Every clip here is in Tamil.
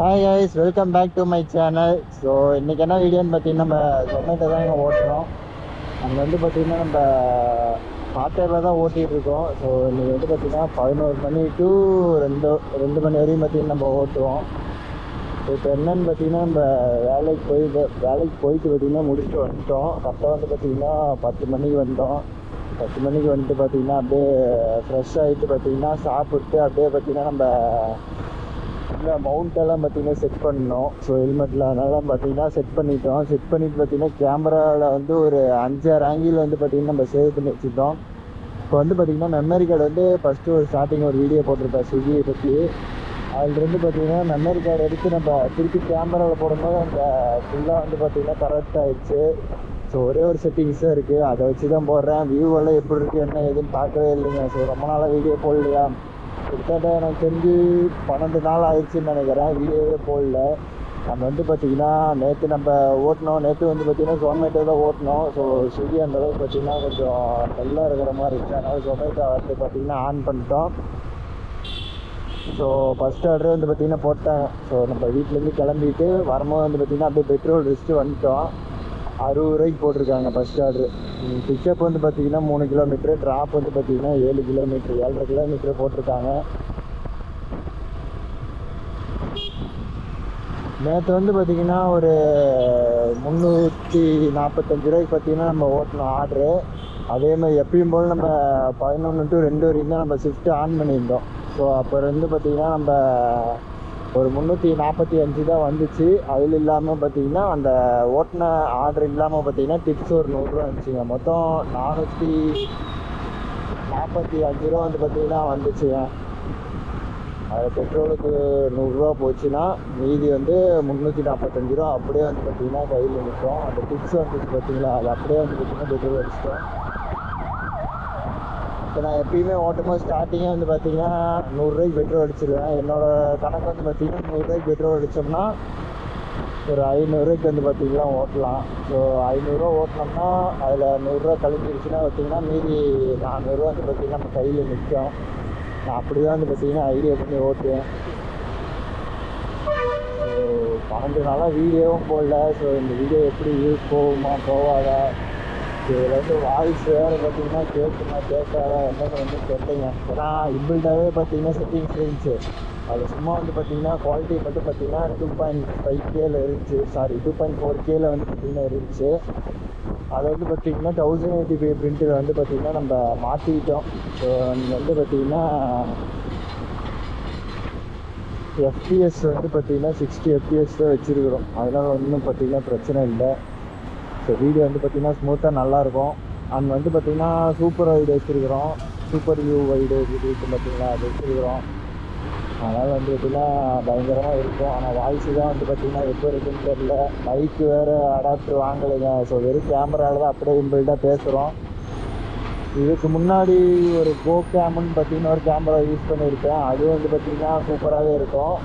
Hi guys, welcome back to my channel. So இன்றைக்கி என்ன வீடியோன்னு பார்த்தீங்கன்னா நம்ம ஜொமேட்டோ தான் இங்கே ஓட்டுறோம். அங்கே வந்து பார்த்திங்கன்னா நம்ம பார்ட்டரில் தான் ஓட்டிகிட்டு இருக்கோம். ஸோ இன்றைக்கி வந்து பார்த்திங்கன்னா 11 மணி டு 2 மணி வரையும் பார்த்திங்கன்னா நம்ம ஓட்டுவோம். ஸோ இப்போ என்னென்னு பார்த்திங்கன்னா நம்ம வேலைக்கு போயிட்டு பார்த்திங்கன்னா முடிச்சுட்டு வந்துட்டோம். கரெக்டாக வந்து பார்த்திங்கன்னா 10 மணிக்கு வந்தோம். 10 மணிக்கு வந்துட்டு பார்த்திங்கன்னா அப்படியே ஃப்ரெஷ் ஆகிட்டு பார்த்திங்கன்னா சாப்பிட்டு அப்படியே பார்த்திங்கன்னா நம்ம இந்த மவுண்டெல்லாம் பார்த்திங்கன்னா செட் பண்ணோம். ஸோ ஹெல்மெட்டில் அதனால பார்த்திங்கன்னா செட் பண்ணிட்டு பார்த்திங்கன்னா கேமராவில் வந்து ஒரு 5-6 ஆங்கிள் வந்து பார்த்திங்கன்னா நம்ம சேவ் பண்ணி வச்சுட்டோம். இப்போ வந்து பார்த்திங்கன்னா மெமரி கார்டு வந்து ஃபஸ்ட்டு ஒரு ஸ்டார்டிங் ஒரு வீடியோ போட்டிருப்பேன் ஸ்விக்கியை பற்றி. அதுலேருந்து பார்த்திங்கன்னா மெமரி கார்டு எடுத்து நம்ம திருப்பி கேமராவில் போடும்போது அந்த ஃபுல்லாக வந்து பார்த்திங்கன்னா கரெக்ட் ஆகிடுச்சு. ஸோ ஒரே ஒரு செட்டிங்ஸ் தான் இருக்குது, அதை வச்சு தான் போடுறேன். வியூவெல்லாம் எப்படி இருக்குது என்ன ஏதுன்னு பார்க்கவே இல்லைங்க. ஸோ ரொம்ப நாளாக வீடியோ போடலையா, கிட்டத்தட்ட எனக்கு தெரிஞ்சு 12 நாள் ஆயிடுச்சுன்னு நினைக்கிறேன் வீடியோவே போடல. நம்ம வந்து பார்த்திங்கன்னா நேற்று நம்ம ஓட்டினோம். நேற்று வந்து பார்த்திங்கன்னா ஜொமேட்டோ தான் ஓட்டினோம். ஸோ ஸ்விக்கி அந்தளவுக்கு பார்த்திங்கன்னா கொஞ்சம் டல்லாக இருக்கிற மாதிரி இருந்துச்சு. அதனால் ஜொமேட்டோ வந்து பார்த்திங்கன்னா ஆன் பண்ணிட்டோம். ஸோ ஃபஸ்ட் ஆர்டரே வந்து பார்த்திங்கன்னா போட்டேன். ஸோ நம்ம வீட்டிலேருந்து கிளம்பிட்டு வரும்போது வந்து பார்த்திங்கன்னா அப்படியே பெட்ரோல் அடிச்சுட்டு வந்துட்டோம். 60 ரூபாய்க்கு போட்டிருக்காங்க ஃபஸ்ட் ஆர்டரு. பிக்கப் வந்து பார்த்திங்கன்னா 3 கிலோமீட்ரு, ட்ராப் வந்து பார்த்திங்கன்னா 7 கிலோமீட்ரு, 7.5 கிலோமீட்ரு போட்டிருக்காங்க. நேற்று வந்து பார்த்திங்கன்னா ஒரு 345 ரூபாய்க்கு பார்த்திங்கன்னா நம்ம ஓட்டணும் ஆர்டரு. அதேமாதிரி எப்பயும் போல் நம்ம 11 to 2 வரைக்கும் தான் நம்ம ஷிஃப்ட்டு ஆன் பண்ணியிருந்தோம். ஸோ அப்போ இருந்து பார்த்திங்கன்னா நம்ம ஒரு 345 தான் வந்துச்சு. அதில் இல்லாமல் பார்த்திங்கன்னா அந்த ஓட்டின ஆர்டர் இல்லாமல் பார்த்திங்கன்னா டிப்ஸ் ஒரு 100 ரூபா இருந்துச்சுங்க. மொத்தம் 445 ரூபா வந்து பார்த்திங்கன்னா வந்துச்சுங்க. அதில் பெட்ரோலுக்கு 100 ரூபா போச்சுன்னா மீதி வந்து 345 ரூபா அப்படியே வந்து பார்த்திங்கன்னா கையில் நிற்கும். அந்த டிப்ஸ் வந்துச்சு பார்த்திங்களா, அது அப்படியே வந்து பார்த்திங்கன்னா பெட்ரோல் அடிச்சிட்டோம். இப்போ நான் எப்பயுமே ஓட்டும்போது ஸ்டார்டிங்கே வந்து பார்த்திங்கன்னா 100 ரூபாய்க்கு பெட்ரோல் அடிச்சிடுவேன். என்னோடய கணக்கு வந்து பார்த்திங்கன்னா 100 ரூபாய்க்கு பெட்ரோல் அடித்தோம்னா ஒரு 500 ரூபாய்க்கு வந்து பார்த்திங்கன்னா ஓட்டலாம். ஸோ 500 ரூபா ஓட்டினோம்னா அதில் 100 ரூபா கழிஞ்சிருச்சுன்னா பார்த்திங்கன்னா மீதி 400 ரூபா வந்து பார்த்திங்கன்னா நம்ம கையில் நிற்கும். நான் அப்படி தான் வந்து பார்த்திங்கன்னா ஐடியா பண்ணி ஓட்டுவேன். ஸோ 12 நாளாக வீடியோவும் போடல. ஸோ இந்த வீடியோ எப்படி யூஸ் போகுமா போவாதா, இதில் வந்து வாய்ஸ் வேறு பார்த்திங்கன்னா கேட்குமா கேட்காதா என்னன்னு வந்து தெரியலைங்க. ஏன்னா இன்பில்டாகவே பார்த்திங்கன்னா செட்டிங்ஸ் இருந்துச்சு. அது சும்மா வந்து பார்த்திங்கன்னா குவாலிட்டி மட்டும் பார்த்திங்கன்னா 2.5Kல இருந்துச்சு, 2.4Kல வந்து பார்த்திங்கன்னா இருந்துச்சு. அதை வந்து பார்த்திங்கன்னா 1080p பிரிண்டில் வந்து பார்த்திங்கன்னா நம்ம மாற்றிக்கிட்டோம். ஸோ நீங்கள் வந்து பார்த்திங்கன்னா எஃப்பிஎஸ் வந்து பார்த்திங்கன்னா 60 FPS தான் வச்சுருக்குறோம். அதனால் ஒன்றும் பார்த்திங்கன்னா பிரச்சனை இல்லை. ஸோ வீடியோ வந்து பார்த்திங்கன்னா ஸ்மூத்தாக நல்லாயிருக்கும். அண்ட் வந்து பார்த்திங்கன்னா சூப்பர் வைடு வச்சுருக்குறோம், சூப்பர் வியூ வைடு இருக்குது பார்த்திங்களா, அது வச்சுருக்குறோம். அதனால் வந்து பார்த்திங்கன்னா பயங்கரமாக இருக்கும். ஆனால் வாய்ஸு தான் வந்து பார்த்திங்கன்னா எப்போ இருக்குன்னு தெரில. மைக்கு வேறு அடாப்டர் வாங்கலைங்க. ஸோ வெறும் கேமராவில் தான் அப்படியே இன்பில்டாக பேசுகிறோம். இதுக்கு முன்னாடி ஒரு கோ கேமுன்னு பார்த்திங்கன்னா ஒரு கேமரா யூஸ் பண்ணியிருக்கேன். அதுவும் வந்து பார்த்திங்கன்னா சூப்பராகவே இருக்கும்.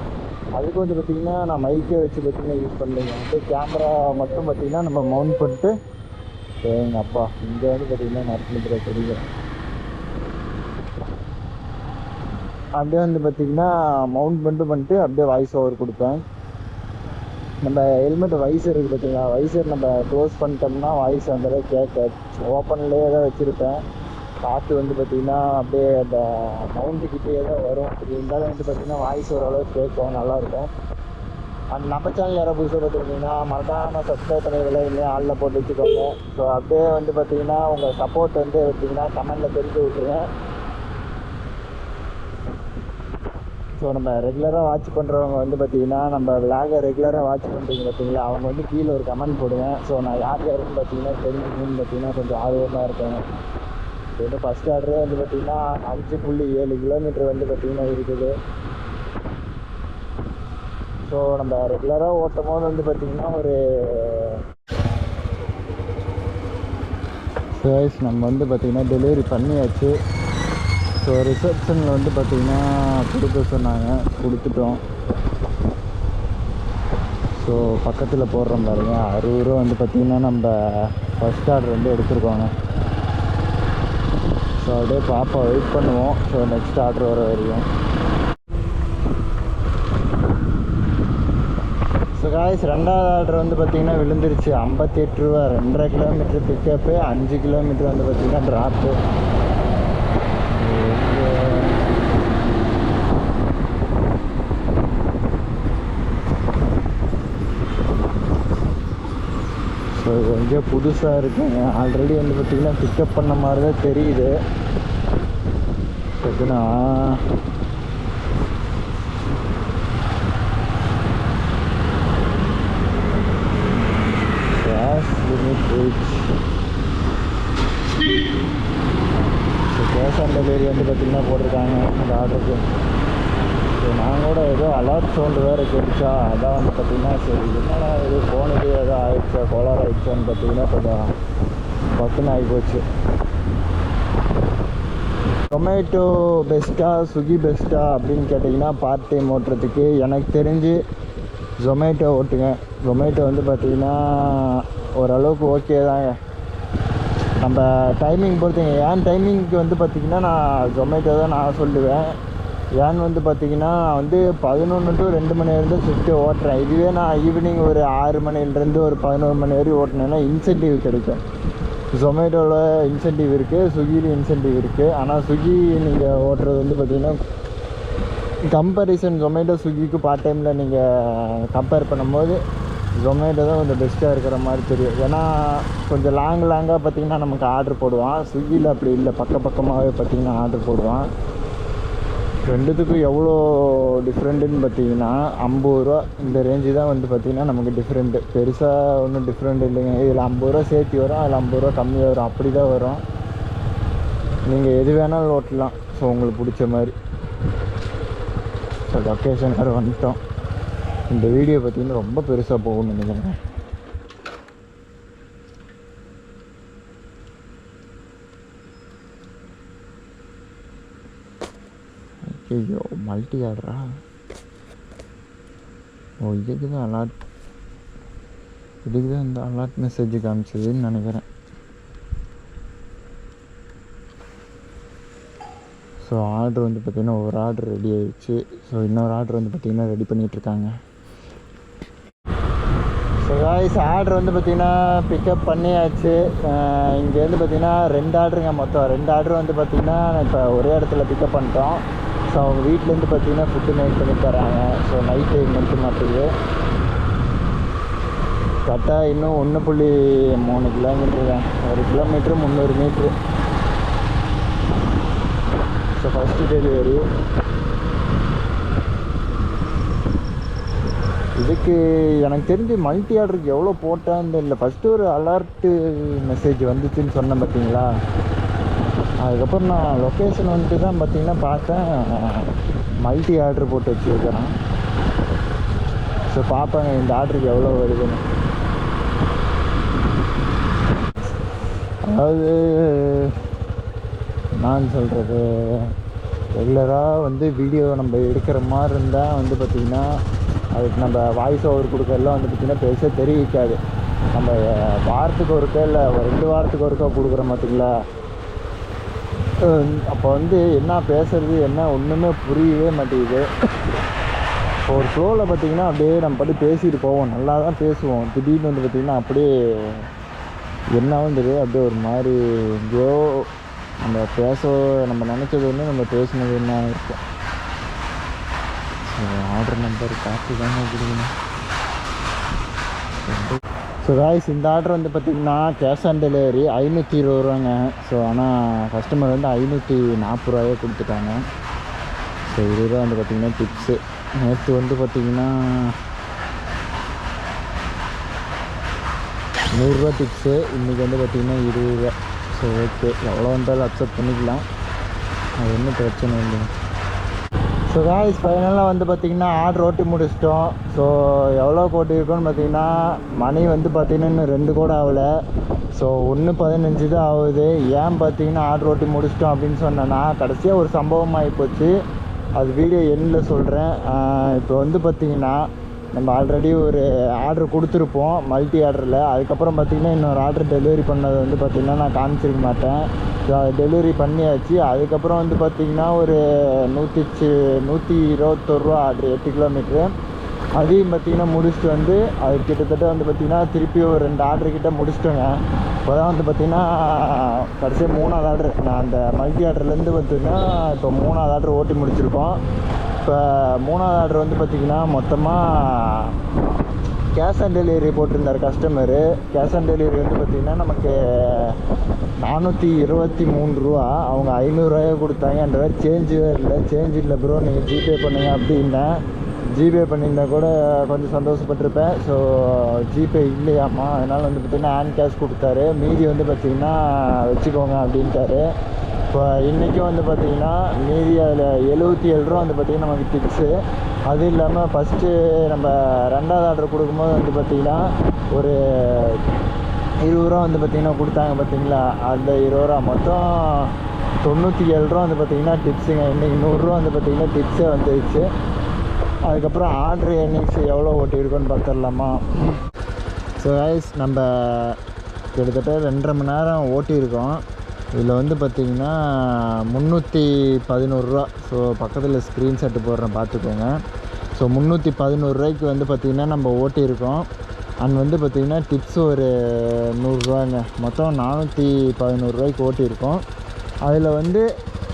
அதுக்கு வந்து பார்த்திங்கன்னா நான் மைக்கே வச்சு பார்த்திங்கன்னா யூஸ் பண்ணலைங்க. வந்து கேமரா மட்டும் பார்த்திங்கன்னா நம்ம மவுண்ட் பண்ணிட்டு எங்கள் அப்பா இங்கே வந்து பார்த்திங்கன்னா நடத்துகிற தெரியும். அப்படியே வந்து பார்த்திங்கன்னா மவுண்ட் பண்ணிட்டு அப்படியே வாய்ஸ் ஓவர் கொடுப்பேன். நம்ம ஹெல்மெட் வைசர் இருக்குது பார்த்திங்களா, வைசர் நம்ம க்ளோஸ் பண்ணிட்டோம்னா வாய்ஸ் அந்தளவுக்கு கேட்காது. ஓப்பன்லேயே தான் வச்சுருப்பேன். காற்று வந்து பார்த்திங்கன்னா அப்படியே அந்த மவுண்ட்டுக்கிட்டே தான் வரும். இருந்தாலும் வந்து பார்த்திங்கன்னா வாய்ஸ் ஓரளவுக்கு கேட்கும், நல்லாயிருக்கும். அண்ட் நம்ம சேனல் யாராவது புதுசாக பார்த்துருந்தீங்கன்னா மறக்காமல் சப்ஸ்கிரைப் பண்ணிடுறதுல இல்லையா ஆளில் போட்டு வச்சுக்கோங்க. ஸோ அப்படியே வந்து பார்த்திங்கன்னா உங்கள் சப்போர்ட் வந்து பார்த்திங்கன்னா கமெண்டில் தெரிஞ்சு விட்ருங்க. ஸோ நம்ம ரெகுலராக வாட்ச் பண்ணுறவங்க வந்து பார்த்திங்கன்னா நம்ம விளாகை ரெகுலராக வாட்ச் பண்ணுறீங்க பார்த்திங்களா, அவங்க வந்து கீழே ஒரு கமெண்ட் போடுங்க. ஸோ நான் யாருன்னு பார்த்திங்கன்னா தெரிஞ்சுக்கணும்னு பார்த்திங்கன்னா கொஞ்சம் ஆர்வமாக இருக்கேன். இப்போ வந்து ஃபஸ்ட் ஆர்டரே வந்து பார்த்திங்கன்னா 5.7 கிலோமீட்டர் வந்து பார்த்திங்கன்னா இருக்குது. ஸோ நம்ம ரெகுலராக ஓட்டும் போது வந்து பார்த்திங்கன்னா ஒரு சைஸ் நம்ம வந்து பார்த்திங்கன்னா டெலிவரி பண்ணியாச்சு. ஸோ ரிசப்ஷனில் வந்து பார்த்திங்கன்னா கொடுக்க சொன்னாங்க, கொடுத்துட்டோம். ஸோ பக்கத்தில் போடுறோம் பாருங்க, 60 ரூபா வந்து பார்த்திங்கன்னா நம்ம ஃபஸ்ட் ஆர்டர் வந்து எடுத்துருக்கோங்க. ஸோ அப்படியே பாப்பா வெயிட் பண்ணுவோம். ஸோ நெக்ஸ்ட் ஆர்டர் வர வரையும் காய்ஸ் ரெண்டாவது ஆர்டர் வந்து பார்த்திங்கன்னா விழுந்துருச்சு 58 ரூபா. 2.5 கிலோமீட்டர் பிக்கப்பு, 5 கிலோமீட்டர் வந்து பார்த்திங்கன்னா ட்ராப்பு. ஸோ இது எங்கேயோ புதுசாக இருக்குங்க. ஆல்ரெடி வந்து பார்த்திங்கன்னா பிக்கப் பண்ண மாதிரி தான் தெரியுது. ஓகேண்ணா, cash limit reach. So cash on delivery வந்து பார்த்திங்கன்னா போட்டிருக்காங்க அந்த ஆர்டருக்கு. ஸோ நான் கூட ஏதோ அலர்ட் சவுண்டு வேறு கேட்டுச்சா, அதான் வந்து பார்த்திங்கன்னா சரி என்னடா இது ஃபோனுக்கு ஏதோ ஆயிடுச்சா, கோளாறு ஆகிடுச்சான்னு பார்த்திங்கன்னா கொஞ்சம் பக்குன்னு ஆகிப்போச்சு. ஜொமேட்டோ பெஸ்ட்டா ஸ்விக்கி பெஸ்ட்டா அப்படின்னு கேட்டிங்கன்னா பார்ட் டைம் ஓட்டுறதுக்கு எனக்கு தெரிஞ்சு ஜொமேட்டோ ஓட்டுங்க. ஜொமேட்டோ வந்து பார்த்திங்கன்னா ஓரளவுக்கு ஓகே தாங்க. நம்ம டைமிங் பொறுத்துங்க. என் டைமிங்க்கு வந்து பார்த்திங்கன்னா நான் ஜொமேட்டோ தான் நான் சொல்லுவேன். ஏன்னு வந்து பார்த்திங்கன்னா வந்து 11 to 2 மணி வரைக்கும் ஷிஃப்ட்டு ஓட்டுறேன். இதுவே நான் ஈவினிங் ஒரு 6 மணிலேருந்து ஒரு 11 மணி வரைக்கும் ஓட்டினேன்னா இன்சென்டிவ் கிடைக்கும். ஜொமேட்டோவில் இன்சென்டிவ் இருக்குது, ஸ்விக்கிலையும் இன்சென்டிவ் இருக்குது. ஆனால் ஸ்விக்கி நீங்கள் ஓட்டுறது வந்து பார்த்திங்கன்னா கம்பேரிசன் ஜொமேட்டோ ஸ்விக்கிக்கு பார்ட் டைமில் நீங்கள் கம்பேர் பண்ணும்போது ஜொமேட்டோ தான் கொஞ்சம் பெஸ்ட்டாக இருக்கிற மாதிரி தெரியும். ஏன்னா கொஞ்சம் லாங்காக பார்த்திங்கன்னா நமக்கு ஆர்டர் போடுவான். ஸ்விக்கியில் அப்படி இல்லை, பக்கமாகவே பார்த்திங்கன்னா ஆர்டர் போடுவான். ரெண்டுத்துக்கும் எவ்வளோ டிஃப்ரெண்ட்டுன்னு பார்த்தீங்கன்னா 50 ரூபா இந்த ரேஞ்சு தான் வந்து பார்த்திங்கன்னா நமக்கு டிஃப்ரெண்ட்டு. பெருசாக ஒன்றும் டிஃப்ரெண்ட் இல்லைங்க. இதில் 50 ரூபா சேர்த்து வரும், அதில் 50 ரூபா கம்மியாக வரும், அப்படி தான் வரும். நீங்கள் எது வேணாலும் ஓட்டலாம். ஸோ உங்களுக்கு பிடிச்ச மாதிரி. ஸோ லொக்கேஷன் வேறு வந்துட்டோம். இந்த வீடியோ பார்த்திங்கன்னா ரொம்ப பெருசாக போகும்னு நினைக்கிறேன். ஐயோ மல்டி ஆர்டரா? ஓ இதுக்கு தான் அலாட், இதுக்கு தான் இந்த அலாட் மெசேஜ் காமிச்சதுன்னு நினைக்கிறேன். ஸோ ஆர்டர் வந்து பார்த்திங்கன்னா ஒரு ஆர்டர் ரெடி ஆகிடுச்சு. ஸோ இன்னொரு ஆர்டர் வந்து பார்த்திங்கன்னா ரெடி பண்ணிகிட்ருக்காங்க. ஸோ காய்ஸ் ஆர்டர் வந்து பார்த்திங்கன்னா பிக்கப் பண்ணியாச்சு. இங்கேருந்து பார்த்திங்கன்னா 2 ஆர்டருங்க மொத்தம். 2 ஆர்டர் வந்து பார்த்திங்கன்னா இப்போ ஒரே இடத்துல பிக்கப் பண்ணிட்டோம். ஸோ அவங்க வீட்டிலேருந்து பார்த்திங்கன்னா ஃபுட்டு மேக் பண்ணி தராங்க. ஸோ நைட் டைம் மட்டும் மாட்டுது. கரெக்டாக இன்னும் 1.3 கிலோமீட்டரு தான். 1 kilometre 300 metre. So first delivery. இதுக்கு எனக்கு தெரிஞ்சு மல்டி ஆர்டருக்கு எவ்வளோ போட்டான்னு இல்லை. ஃபஸ்ட்டு ஒரு அலர்ட்டு மெசேஜ் வந்துச்சுன்னு சொன்னேன் பார்த்தீங்களா. அதுக்கப்புறம் நான் லொக்கேஷன் வந்துட்டு தான் பார்த்திங்கன்னா பார்த்தேன் மல்டி ஆர்டர் போட்டு வச்சுருக்கிறேன். ஸோ பார்ப்பாங்க இந்த ஆர்டருக்கு எவ்வளோ வருதுன்னு. அதாவது நான் சொல்கிறது ரெகுலராக வந்து வீடியோ நம்ம எடுக்கிற மாதிரி இருந்தால் வந்து பார்த்திங்கன்னா அதுக்கு நம்ம வாய்ஸ் ஓவர் கொடுக்கறதுலாம் வந்து பார்த்திங்கன்னா பெருசாக தெரிவிக்காது. நம்ம வாரத்துக்கு ஒருக்கா இல்லை 2 வாரத்துக்கு ஒருக்கா கொடுக்குற பார்த்திங்களா. அப்போ வந்து என்ன பேசுகிறது என்ன ஒன்றுமே புரியவே மாட்டேங்குது. ஒரு ஃப்ளோவில் பார்த்திங்கன்னா அப்படியே நம்ம பாட்டு பேசிட்டு போவோம், நல்லா தான் பேசுவோம். திடீர்னு வந்து பார்த்திங்கன்னா அப்படியே என்ன வந்துடு அப்படியே ஒரு மாதிரி எங்கேயோ நம்ம நினச்சது ஒன்று நம்ம பேசினது என்ன இருக்கும். ஆர்டர் நம்பர் பார்த்து தாங்க கொடுக்கணும். ஸோ காய்ஸ் இந்த ஆர்டர் வந்து பார்த்திங்கன்னா கேஷ் ஆன் டெலிவரி 520 ரூபாங்க. ஸோ ஆனால் கஸ்டமர் வந்து 540 ரூபாயே கொடுத்துட்டாங்க. ஸோ 20 ரூபா வந்து பார்த்திங்கன்னா டிப்ஸு. நேற்று வந்து பார்த்திங்கன்னா 100 ரூபா டிப்ஸு, இன்றைக்கி வந்து பார்த்திங்கன்னா 20 ரூபா. ஸோ ஓகே, எவ்வளோ வந்தாலும் அக்செப்ட் பண்ணிக்கலாம், அது ஒன்றும் பிரச்சனை இல்லை. ஸோ காய்ஸ் ஃபைனலாக வந்து பார்த்திங்கன்னா ஆர்டர் ஓட்டி முடிச்சிட்டோம். ஸோ எவ்வளோ ஓட்டியிருக்கோன்னு பார்த்திங்கன்னா மணி வந்து பார்த்திங்கன்னா இன்னும் 2 கூட ஆகலை. ஸோ 1:15 தான் ஆகுது. ஏன் பார்த்திங்கன்னா ஆர்டர் ஓட்டி முடிச்சிட்டோம் அப்படின்னு சொன்னேன்னா கடைசியாக ஒரு சம்பவம் ஆகிப்போச்சு. அது வீடியோ எண்ணில் சொல்கிறேன். இப்போ வந்து பார்த்திங்கன்னா நம்ம ஆல்ரெடி ஒரு ஆர்டர் கொடுத்துருப்போம் மல்டி ஆர்டரில். அதுக்கப்புறம் பார்த்திங்கன்னா இன்னொரு ஆர்டர் டெலிவரி பண்ணது வந்து பார்த்திங்கன்னா நான் காமிச்சிருக்க மாட்டேன். டெலிவரி பண்ணியாச்சு. அதுக்கப்புறம் வந்து பார்த்திங்கன்னா ஒரு 121 ரூபா ஆர்டர் 8 கிலோமீட்ரு. அதையும் பார்த்திங்கன்னா முடிச்சுட்டு வந்து அது கிட்டத்தட்ட வந்து பார்த்திங்கன்னா திருப்பி ஒரு 2 ஆர்டர் கிட்ட முடிச்சிட்டோங்க. இப்போ தான் வந்து பார்த்திங்கன்னா கடைசியாக 3வது ஆர்டர். நான் அந்த மல்டி ஆர்டர்லேருந்து பார்த்திங்கன்னா இப்போ 3வது ஆர்டர் ஓட்டி முடிச்சிருக்கோம். இப்போ 3வது ஆர்டர் வந்து பார்த்திங்கன்னா மொத்தமாக கேஷ் ஆன் டெலிவரி போட்டிருந்தார் கஸ்டமரு. கேஷ் ஆன் டெலிவரி வந்து பார்த்திங்கன்னா நமக்கு 423 ரூபா. அவங்க 500 ரூபாயை கொடுத்தாங்க. அந்த மாதிரி சேஞ்சு இல்லை. சேஞ்ச் இல்லை ப்ரோ, நீங்கள் ஜிபே பண்ணுங்க அப்படின்னேன். ஜிபே பண்ணியிருந்தால் கூட கொஞ்சம் சந்தோஷப்பட்டிருப்பேன். ஸோ ஜிபே இல்லையாம்மா, அதனால் வந்து பார்த்திங்கன்னா ஹேண்ட் கேஷ் கொடுத்தாரு. மீதி வந்து பார்த்திங்கன்னா வச்சுக்கோங்க அப்படின்ட்டாரு. இப்போ இன்றைக்கும் வந்து பார்த்திங்கன்னா மீதி அதில் 77 ரூபா வந்து பார்த்திங்கன்னா நமக்கு டிப்ஸு. அது இல்லாமல் ஃபஸ்ட்டு நம்ம 2வது ஆர்டர் கொடுக்கும்போது வந்து பார்த்திங்கன்னா ஒரு 20 ரூபா வந்து பார்த்திங்கன்னா கொடுத்தாங்க பார்த்திங்களா. அந்த 20 ரூபா மொத்தம் 97 ரூபா வந்து பார்த்திங்கன்னா டிப்ஸுங்க. இன்றைக்கி 100 ரூபா வந்து பார்த்திங்கன்னா டிப்ஸே வந்துடுச்சு. அதுக்கப்புறம் ஆர்டர் எண்ணிக்ஸ் எவ்வளோ ஓட்டியிருக்கோன்னு பார்த்துடலாமா. ஸோ கைஸ், நம்ம கிட்டத்தட்ட 2.5 மணி நேரம் ஓட்டியிருக்கோம். இதில் வந்து பார்த்திங்கன்னா 311 ரூபா. ஸோ பக்கத்தில் ஸ்க்ரீன்ஷாட்டு போடுறேன் பார்த்துக்கோங்க. ஸோ 311 ரூபாய்க்கு வந்து பார்த்திங்கன்னா நம்ம ஓட்டியிருக்கோம். அண்ட் வந்து பார்த்திங்கன்னா டிப்ஸ் ஒரு 100 ரூபாங்க. மொத்தம் 411 ரூபாய்க்கு ஓட்டியிருக்கோம். அதில் வந்து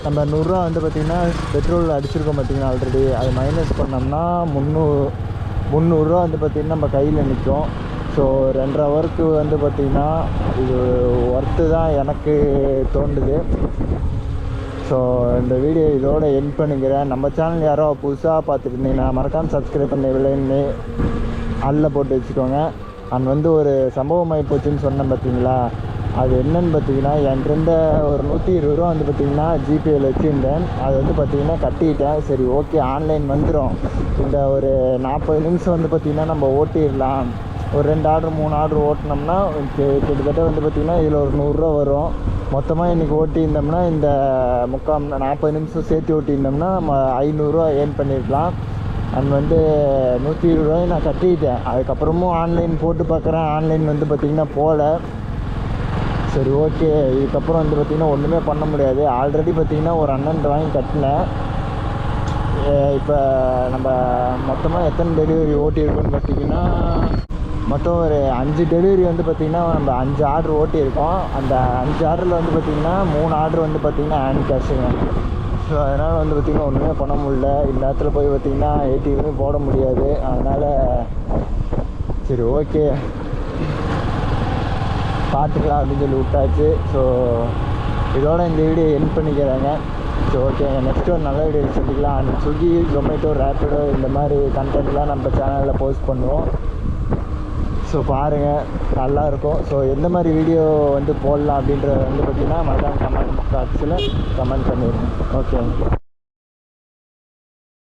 நம்ம 100 ரூபா வந்து பார்த்திங்கன்னா பெட்ரோல் அடிச்சிருக்கோம் பார்த்திங்கன்னா ஆல்ரெடி. அது மைனஸ் பண்ணோம்னா 300 ரூபா வந்து பார்த்திங்கன்னா நம்ம கையில் நிற்கும். ஸோ 2.5 ஹவருக்கு வந்து பார்த்திங்கன்னா இது ஒர்த்து தான் எனக்கு தோன்றுது. ஸோ இந்த வீடியோ இதோட எண்ட் பண்ணிக்கிறேன். நம்ம சேனல் யாரோ புதுசாக பார்த்துருந்தீங்கன்னா மறக்காமல் சப்ஸ்கிரைப் பண்ணி விளையாண்டு அதில் போட்டு வச்சுக்கோங்க. அண்ட் வந்து ஒரு சம்பவம் ஆகி போச்சுன்னு சொன்னேன் பார்த்தீங்களா, அது என்னன்னு பார்த்தீங்கன்னா என்கிட்ட ஒரு 120 ரூபா வந்து பார்த்திங்கன்னா ஜிபேயில் வச்சுருந்தேன். அது வந்து பார்த்திங்கன்னா கட்டிக்கிட்டேன். சரி ஓகே, ஆன்லைன் வந்துடும், இந்த ஒரு 40 நிமிஷம் வந்து பார்த்திங்கன்னா நம்ம ஓட்டிடலாம். ஒரு 2 ஆர்டர் 3 ஆர்டர் ஓட்டினோம்னா கிட்டத்தட்ட வந்து பார்த்திங்கன்னா இதில் ஒரு 100 ரூபா வரும். மொத்தமாக இன்றைக்கி ஓட்டியிருந்தோம்னா இந்த 40 நிமிஷம் சேர்த்து ஓட்டியிருந்தோம்னா நம்ம 500 ரூபா ஏர்ன் பண்ணியிருக்கலாம். அண்ட் வந்து 120 ரூபாயை நான் கட்டிக்கிட்டேன். அதுக்கப்புறமும் ஆன்லைன் போட்டு பார்க்குறேன், ஆன்லைன் வந்து பார்த்திங்கன்னா போகல. சரி ஓகே, இதுக்கப்புறம் வந்து பார்த்திங்கன்னா ஒன்றுமே பண்ண முடியாது. ஆல்ரெடி பார்த்திங்கன்னா ஒரு அண்ணன் வாங்கி கட்டினேன். இப்போ நம்ம மொத்தமாக எத்தனை டெலிவரி ஓட்டியிருக்கோன்னு பார்த்திங்கன்னா மொத்தம் ஒரு 5 டெலிவரி வந்து பார்த்திங்கன்னா நம்ம 5 ஆர்டர் ஓட்டியிருக்கோம். அந்த 5 ஆர்டரில் வந்து பார்த்திங்கன்னா 3 ஆர்டர் வந்து பார்த்திங்கன்னா ஹேண்ட் கேஷுங்க. ஸோ அதனால் வந்து பார்த்திங்கன்னா ஒன்றுமே பண்ண முடியல. இந்த நேரத்தில் போய் பார்த்திங்கன்னா ஏடிஎம்மே போட முடியாது. அதனால் சரி ஓகே பார்த்துக்கலாம் அப்படின்னு சொல்லி விட்டாச்சு. ஸோ இதோட இந்த வீடியோ எண்ட் பண்ணிக்கிறாங்க. ஸோ ஓகேங்க, நெக்ஸ்ட்டு ஒரு நல்ல வீடியோ சொல்லிக்கலாம். அண்ட் ஸ்விக்கி, ஜொமேட்டோ, ரேப்பிடோ இந்த மாதிரி கண்டென்ட்லாம் நம்ம சேனலில் போஸ்ட் பண்ணுவோம். ஸோ பாருங்கள், நல்லாயிருக்கும். ஸோ எந்த மாதிரி வீடியோ வந்து போடலாம் அப்படின்றத வந்து பார்த்திங்கன்னா மறக்காம கமெண்ட் பாக்ஸில் கமெண்ட் பண்ணிடுங்க. ஓகே.